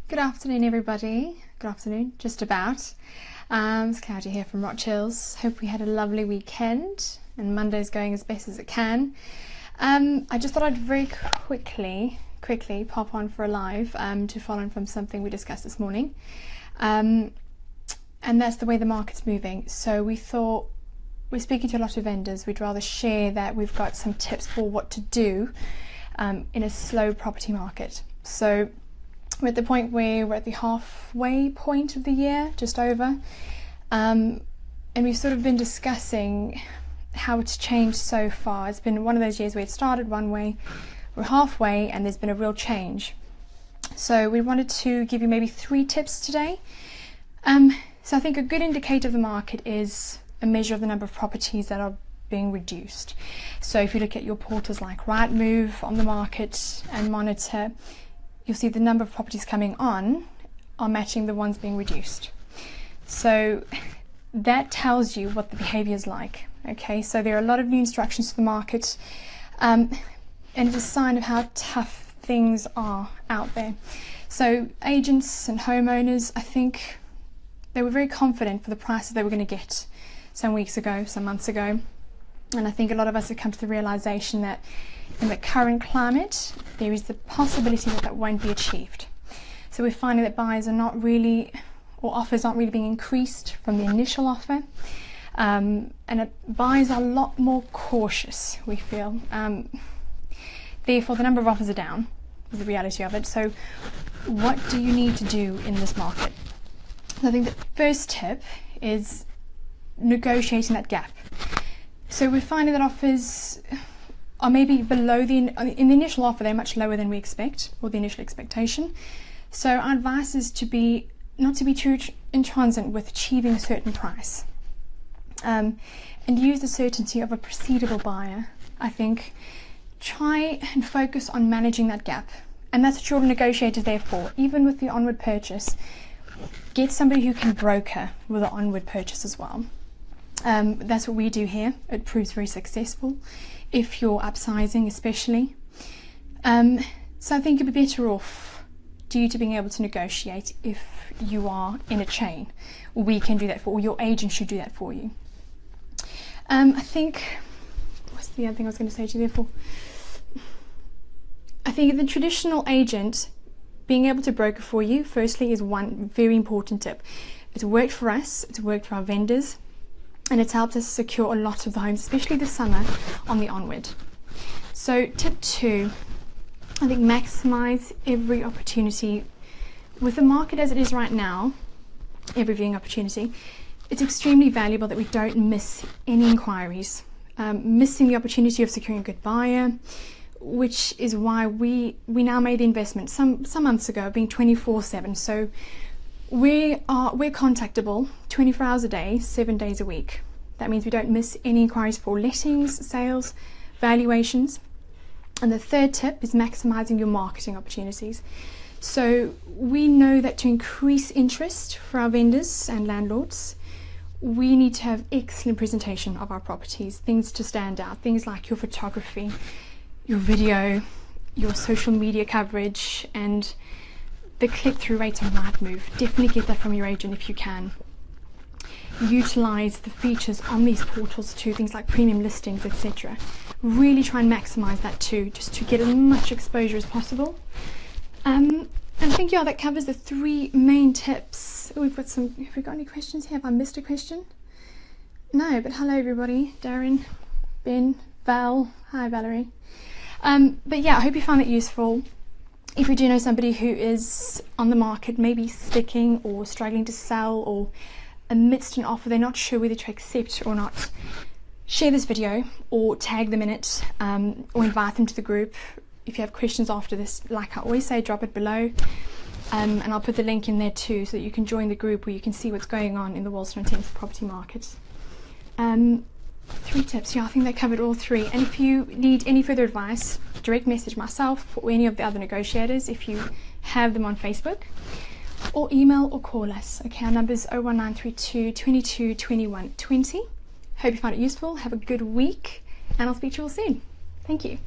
Good afternoon, everybody. Good afternoon, just about. It's Claudia here from Rochills. Hope we had a lovely weekend and Monday's going as best as it can. I just thought I'd very quickly pop on for a live to follow on from something we discussed this morning. And that's the way the market's moving. So we thought, we're speaking to a lot of vendors, we'd rather share that we've got some tips for what to do in a slow property market. So we're at the point where we're at the halfway point of the year, just over, and we've sort of been discussing how it's changed so far. It's been one of those years where it started one way, we're halfway, and there's been a real change. So we wanted to give you maybe 3 tips today. So I think a good indicator of the market is a measure of the number of properties that are being reduced. So if you look at your portals like Rightmove on the market and monitor, you'll see the number of properties coming on are matching the ones being reduced. So that tells you what the behavior is like. Okay, so there are a lot of new instructions to the market, and it's a sign of how tough things are out there. So agents and homeowners, I think they were very confident for the prices they were going to get some weeks ago, some months ago. And I think a lot of us have come to the realization that in the current climate, there is the possibility that that won't be achieved. So we're finding that buyers are not really, or offers aren't really being increased from the initial offer. And buyers are a lot more cautious, we feel. Therefore, the number of offers are down, is the reality of it. So what do you need to do in this market? So I think the first tip is negotiating that gap. So we're finding that offers are maybe below in the initial offer, they're much lower than we expect, or the initial expectation. So our advice is not to be too intransigent with achieving a certain price, and use the certainty of a proceedable buyer. I think try and focus on managing that gap, and that's what your negotiator is there for. Even with the onward purchase, get somebody who can broker with an onward purchase as well. That's what we do here. It proves very successful if you're upsizing, especially. So I think you'd be better off due to being able to negotiate if you are in a chain. We can do that for, or your agent should do that for you. I think, what's the other thing I was going to say to you therefore? I think the traditional agent being able to broker for you, firstly, is one very important tip. It's worked for us, it's worked for our vendors, and it's helped us secure a lot of the homes, especially this summer, on the onward. So tip 2, I think maximize every opportunity. With the market as it is right now, every viewing opportunity, it's extremely valuable that we don't miss any inquiries. Missing the opportunity of securing a good buyer, which is why we now made the investment some months ago, being 24/7. So we're contactable 24 hours a day, 7 days a week. That means we don't miss any inquiries for lettings, sales, valuations. And the third tip is maximizing your marketing opportunities. So we know that to increase interest for our vendors and landlords, we need to have excellent presentation of our properties, things to stand out, things like your photography, your video, your social media coverage, and the click-through rates on Rightmove. Definitely get that from your agent if you can. Utilize the features on these portals too, things like premium listings, etc. Really try and maximize that too, just to get as much exposure as possible. And I think, yeah, that covers the 3 main tips. Have we got any questions here? Have I missed a question? No, but hello everybody. Darren, Ben, Val. Hi Valerie. But yeah, I hope you found it useful. If you do know somebody who is on the market, maybe sticking or struggling to sell, or amidst an offer they're not sure whether to accept or not, share this video or tag them in it, or invite them to the group. If you have questions after this, like I always say, drop it below, and I'll put the link in there too, so that you can join the group where you can see what's going on in the Walton and Thames property market. 3 tips, yeah, I think they covered all 3. And if you need any further advice, direct message myself or any of the other negotiators if you have them on Facebook, or email or call us. Okay, our number is 01932 22 21 20. Hope you found it useful. Have a good week, and I'll speak to you all soon. Thank you.